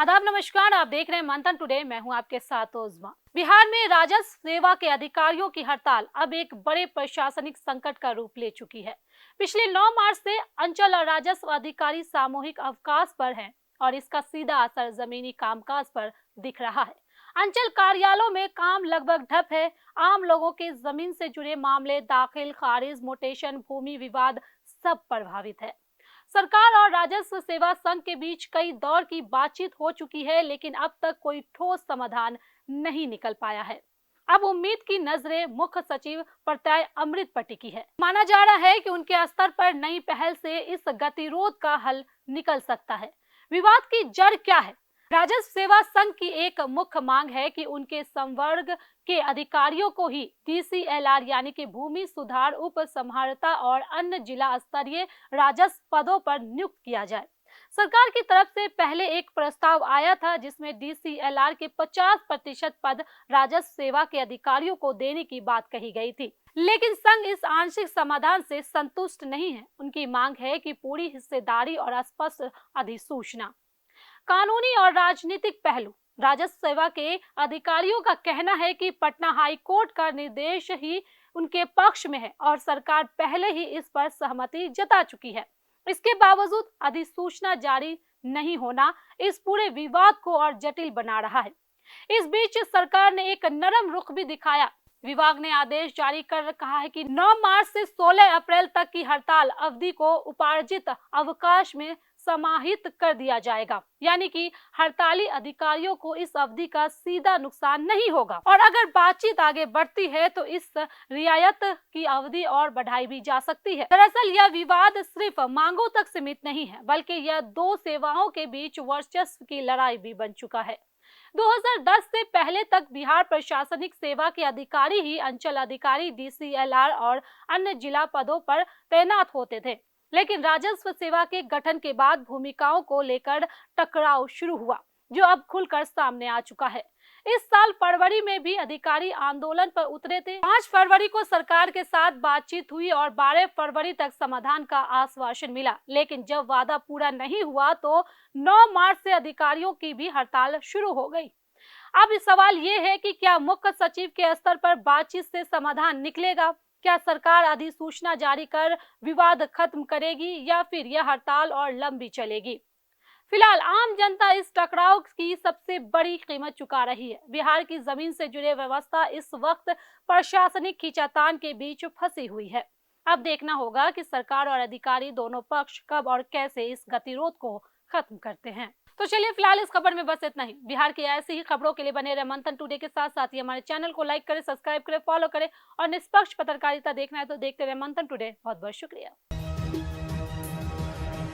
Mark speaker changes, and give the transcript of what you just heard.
Speaker 1: आदाब नमस्कार, आप देख रहे हैं मंथन टुडे। मैं हूं आपके साथ उज़मा। बिहार में राजस्व सेवा के अधिकारियों की हड़ताल अब एक बड़े प्रशासनिक संकट का रूप ले चुकी है। पिछले 9 मार्च से अंचल और राजस्व अधिकारी सामूहिक अवकाश पर हैं और इसका सीधा असर जमीनी कामकाज पर दिख रहा है। अंचल कार्यालयों में काम लगभग ठप है। आम लोगों के जमीन से जुड़े मामले, दाखिल खारिज, मोटेशन, भूमि विवाद सब प्रभावित है। सरकार और राजस्व सेवा संघ के बीच कई दौर की बातचीत हो चुकी है, लेकिन अब तक कोई ठोस समाधान नहीं निकल पाया है। अब उम्मीद की नजरें मुख्य सचिव प्रत्यय अमृत पर टिकी है। माना जा रहा है कि उनके स्तर पर नई पहल से इस गतिरोध का हल निकल सकता है। विवाद की जड़ क्या है? राजस्व सेवा संघ की एक मुख्य मांग है कि उनके संवर्ग के अधिकारियों को ही DCLR यानी कि भूमि सुधार उप संहारता और अन्य जिला स्तरीय राजस्व पदों पर नियुक्त किया जाए। सरकार की तरफ से पहले एक प्रस्ताव आया था जिसमें DCLR के 50% पद राजस्व सेवा के अधिकारियों को देने की बात कही गई थी, लेकिन संघ इस आंशिक समाधान से संतुष्ट नहीं है। उनकी मांग है कि पूरी हिस्सेदारी और स्पष्ट अधिसूचना। कानूनी और राजनीतिक पहलू। राजस्व सेवा के अधिकारियों का कहना है कि पटना हाई कोर्ट का निर्देश ही उनके पक्ष में है और सरकार पहले ही इस पर सहमति जता चुकी है। इसके बावजूद अधिसूचना जारी नहीं होना इस पूरे विवाद को और जटिल बना रहा है। इस बीच सरकार ने एक नरम रुख भी दिखाया। विभाग ने आदेश जारी कर कहा है कि 9 मार्च से 16 अप्रैल तक की हड़ताल अवधि को उपार्जित अवकाश में समाहित कर दिया जाएगा, यानी कि हड़ताली अधिकारियों को इस अवधि का सीधा नुकसान नहीं होगा और अगर बातचीत आगे बढ़ती है तो इस रियायत की अवधि और बढ़ाई भी जा सकती है। दरअसल यह विवाद सिर्फ मांगों तक सीमित नहीं है, बल्कि यह दो सेवाओं के बीच वर्चस्व की लड़ाई भी बन चुका है। 2010 से पहले तक बिहार प्रशासनिक सेवा के अधिकारी ही अंचल अधिकारी, DCLR और अन्य जिला पदों पर तैनात होते थे, लेकिन राजस्व सेवा के गठन के बाद भूमिकाओं को लेकर टकराव शुरू हुआ, जो अब खुलकर सामने आ चुका है। इस साल फरवरी में भी अधिकारी आंदोलन पर उतरे थे। 5 फरवरी को सरकार के साथ बातचीत हुई और 12 फरवरी तक समाधान का आश्वासन मिला, लेकिन जब वादा पूरा नहीं हुआ तो 9 मार्च से अधिकारियों की भी हड़ताल शुरू हो गई। अब सवाल ये है कि क्या मुख्य सचिव के स्तर पर बातचीत से समाधान निकलेगा? क्या सरकार अधिसूचना जारी कर विवाद खत्म करेगी या फिर यह हड़ताल और लंबी चलेगी? फिलहाल आम जनता इस टकराव की सबसे बड़ी कीमत चुका रही है। बिहार की जमीन से जुड़े व्यवस्था इस वक्त प्रशासनिक खींचातान के बीच फंसी हुई है। अब देखना होगा कि सरकार और अधिकारी दोनों पक्ष कब और कैसे इस गतिरोध को खत्म करते हैं। तो चलिए फिलहाल इस खबर में बस इतना ही। बिहार की ऐसी ही खबरों के लिए बने रहे मंथन टुडे के साथ। साथ ही हमारे चैनल को लाइक करें, सब्सक्राइब करें, फॉलो करें और निष्पक्ष पत्रकारिता देखना है तो देखते रहे मंथन टुडे। बहुत बहुत शुक्रिया।